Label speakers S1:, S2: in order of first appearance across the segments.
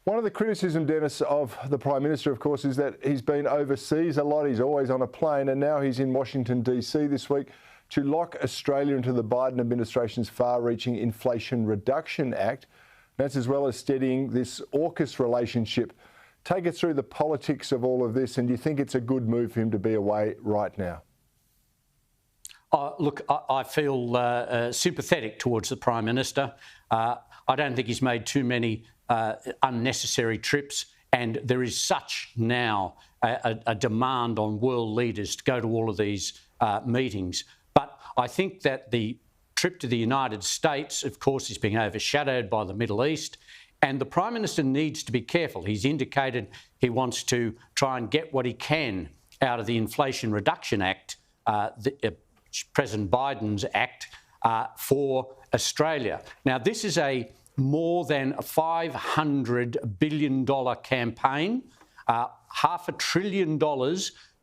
S1: One of the criticism, Dennis, of the Prime Minister, of course, is that he's been overseas a lot. He's always on a plane, and now he's in Washington, D.C. this week to lock Australia into the Biden administration's far-reaching Inflation Reduction Act. That's as well as steadying this AUKUS relationship. Take us through the politics of all of this, and do you think it's a good move for him to be away right now?
S2: Look, I feel sympathetic towards the Prime Minister. I don't think he's made too many unnecessary trips, and there is such now a demand on world leaders to go to all of these meetings. But I think that the trip to the United States, of course, is being overshadowed by the Middle East, and the Prime Minister needs to be careful. He's indicated he wants to try and get what he can out of the Inflation Reduction Act, President Biden's act, for Australia. Now, this is a more than a $500 billion campaign, $500 billion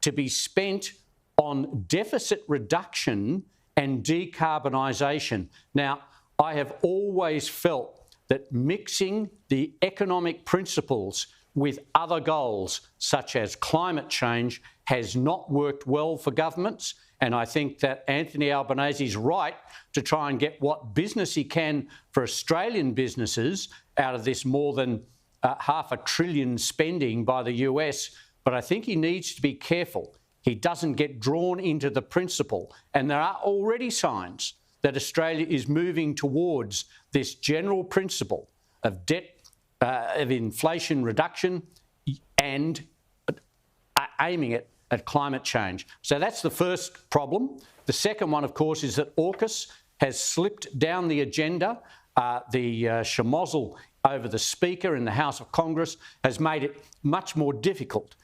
S2: to be spent on deficit reduction and decarbonisation. Now, I have always felt that mixing the economic principles with other goals, such as climate change, has not worked well for governments. And I think that Anthony Albanese is right to try and get what business he can for Australian businesses out of this more than $500 billion spending by the US. But I think he needs to be careful he doesn't get drawn into the principle. And there are already signs that Australia is moving towards this general principle of of inflation reduction and aiming it at climate change. So that's the first problem. The second one, of course, is that AUKUS has slipped down the agenda. The schmozzle over the Speaker in the House of Congress has made it much more difficult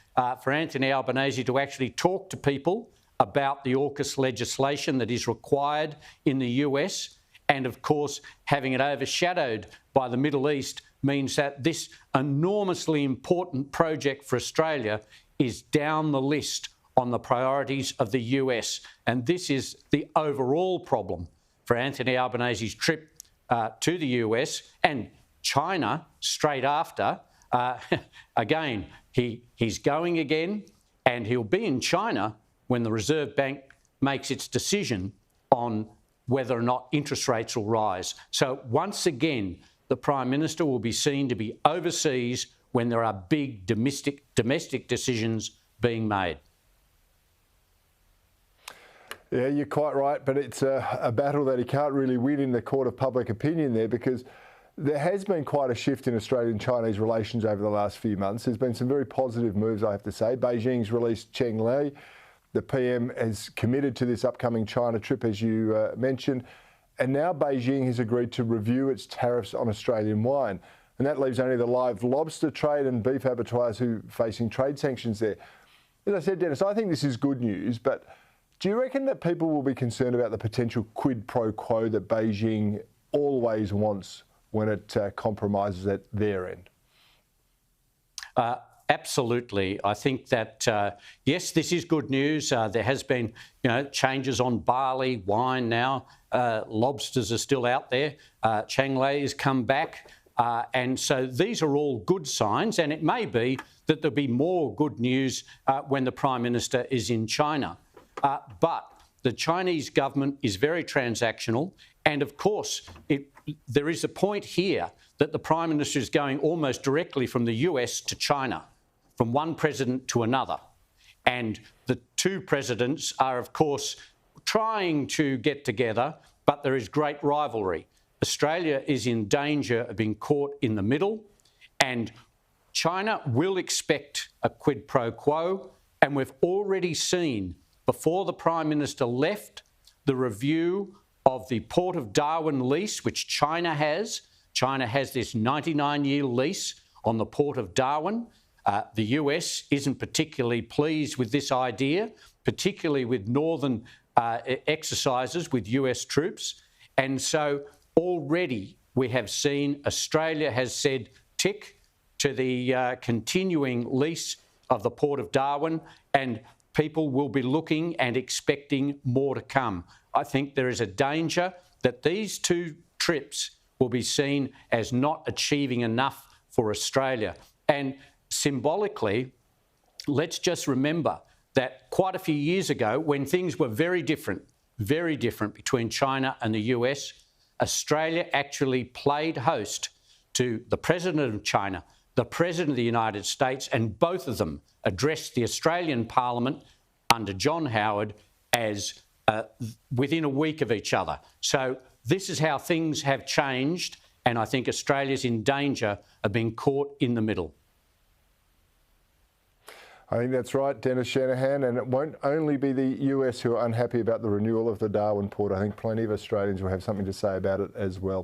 S2: for Anthony Albanese to actually talk to people about the AUKUS legislation that is required in the US. And, of course, having it overshadowed by the Middle East means that this enormously important project for Australia is down the list on the priorities of the US. And this is the overall problem for Anthony Albanese's trip to the US and China straight after. Again, he's going again, and he'll be in China when the Reserve Bank makes its decision on whether or not interest rates will rise. So once again, the Prime Minister will be seen to be overseas when there are big domestic decisions being made.
S1: Yeah, you're quite right, but it's a battle that he can't really win in the court of public opinion there, because there has been quite a shift in Australian-Chinese relations over the last few months. There's been some very positive moves, I have to say. Beijing's released Cheng Lei. The PM has committed to this upcoming China trip, as you mentioned. And now Beijing has agreed to review its tariffs on Australian wine. And that leaves only the live lobster trade and beef abattoirs who are facing trade sanctions there. As I said, Dennis, I think this is good news, but do you reckon that people will be concerned about the potential quid pro quo that Beijing always wants when it compromises at their end?
S2: Absolutely. I think that, yes, this is good news. There has been, changes on barley, wine now. Lobsters are still out there. Cheng Lei has come back. And so these are all good signs. And it may be that there'll be more good news when the Prime Minister is in China. But the Chinese government is very transactional. And of course, there is a point here that the Prime Minister is going almost directly from the US to China, from one president to another. And the two presidents are, of course, trying to get together, but there is great rivalry. Australia is in danger of being caught in the middle, and China will expect a quid pro quo. And we've already seen, before the Prime Minister left, the review of the Port of Darwin lease, which China has. China has this 99-year lease on the Port of Darwin. The US isn't particularly pleased with this idea, particularly with northern exercises with US troops. And so already we have seen Australia has said tick to the continuing lease of the Port of Darwin, and people will be looking and expecting more to come. I think there is a danger that these two trips will be seen as not achieving enough for Australia. And symbolically, let's just remember that quite a few years ago, when things were very different between China and the US, Australia actually played host to the President of China, the President of the United States, and both of them addressed the Australian Parliament under John Howard as within a week of each other. So this is how things have changed, and I think Australia's in danger of being caught in the middle.
S1: I think that's right, Dennis Shanahan, and it won't only be the US who are unhappy about the renewal of the Darwin port. I think plenty of Australians will have something to say about it as well.